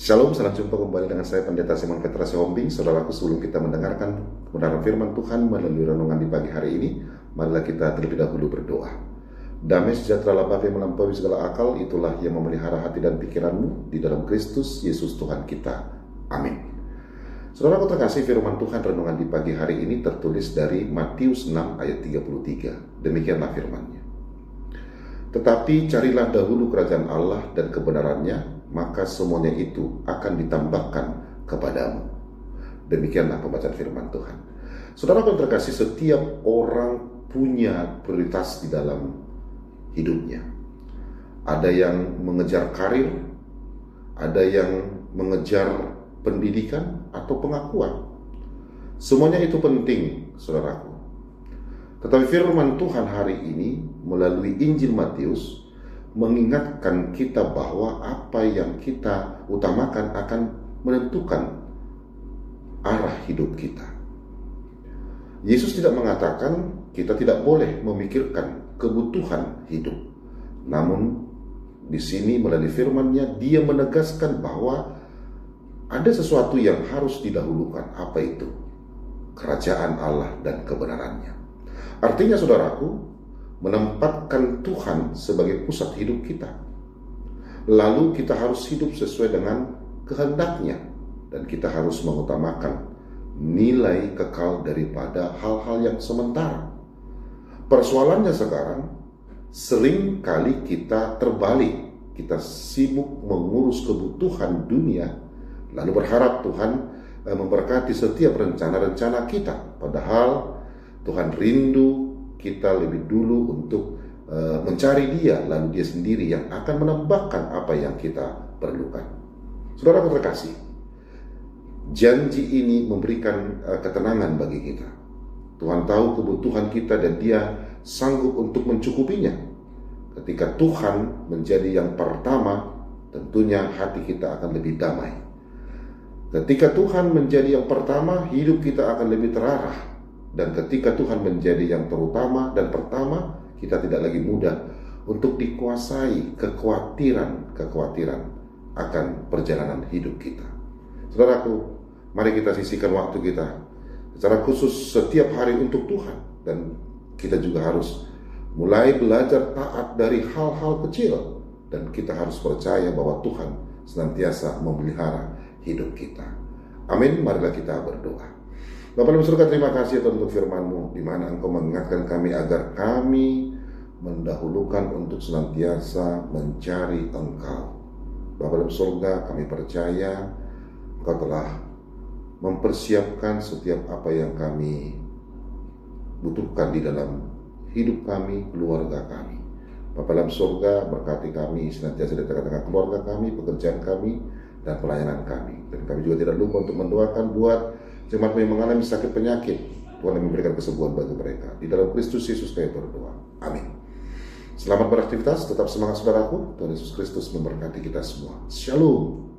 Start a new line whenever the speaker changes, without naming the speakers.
Shalom, salam jumpa kembali dengan saya Pendeta Simon Petra Sihombing. Saudaraku, sebelum kita mendengarkan kebenaran firman Tuhan melalui renungan di pagi hari ini, marilah kita terlebih dahulu berdoa. Damai sejahtera Bapa yang melampaui segala akal, itulah yang memelihara hati dan pikiranmu di dalam Kristus Yesus Tuhan kita. Amin. Saudaraku terkasih, firman Tuhan renungan di pagi hari ini tertulis dari Matius 6 ayat 33. Demikianlah firman-Nya. Tetapi carilah dahulu kerajaan Allah dan kebenarannya, maka semuanya itu akan ditambahkan kepadamu. Demikianlah pembacaan firman Tuhan. Saudara yang terkasih, setiap orang punya prioritas di dalam hidupnya. Ada yang mengejar karir, ada yang mengejar pendidikan atau pengakuan. Semuanya itu penting, saudaraku. Tetapi firman Tuhan hari ini melalui Injil Matius mengingatkan kita bahwa apa yang kita utamakan akan menentukan arah hidup kita. Yesus tidak mengatakan kita tidak boleh memikirkan kebutuhan hidup. Namun di sini melalui firman-Nya dia menegaskan bahwa ada sesuatu yang harus didahulukan. Apa itu? Kerajaan Allah dan kebenarannya. Artinya saudaraku, menempatkan Tuhan sebagai pusat hidup kita. Lalu kita harus hidup sesuai dengan kehendak-Nya, dan kita harus mengutamakan nilai kekal daripada hal-hal yang sementara. Persoalannya sekarang, sering kali kita terbalik. Kita sibuk mengurus kebutuhan dunia, lalu berharap Tuhan memberkati setiap rencana-rencana kita. Padahal Tuhan rindu kita lebih dulu untuk mencari Dia, lalu Dia sendiri yang akan menambahkan apa yang kita perlukan. Saudara terkasih, janji ini memberikan ketenangan bagi kita. Tuhan tahu kebutuhan kita dan Dia sanggup untuk mencukupinya. Ketika Tuhan menjadi yang pertama, tentunya hati kita akan lebih damai. Ketika Tuhan menjadi yang pertama, hidup kita akan lebih terarah. Dan ketika Tuhan menjadi yang terutama dan pertama, kita tidak lagi mudah untuk dikuasai kekhawatiran akan perjalanan hidup kita. Saudaraku, mari kita sisihkan waktu kita secara khusus setiap hari untuk Tuhan. Dan kita juga harus mulai belajar taat dari hal-hal kecil. Dan kita harus percaya bahwa Tuhan senantiasa memelihara hidup kita. Amin, marilah kita berdoa. Bapa dalam surga, terima kasih Tuhan untuk firman-Mu, di mana Engkau mengingatkan kami agar kami mendahulukan untuk senantiasa mencari Engkau. Bapa dalam surga, kami percaya Engkau telah mempersiapkan setiap apa yang kami butuhkan di dalam hidup kami, keluarga kami. Bapa dalam surga, berkati kami senantiasa di tengah-tengah keluarga kami, pekerjaan kami, dan pelayanan kami. Dan kami juga tidak lupa untuk mendoakan buat jemaat yang mengalami sakit penyakit. Tuhan yang memberikan kesembuhan bagi mereka. Di dalam Kristus Yesus kami berdoa. Amin. Selamat beraktivitas, tetap semangat saudaraku. Tuhan Yesus Kristus memberkati kita semua. Shalom.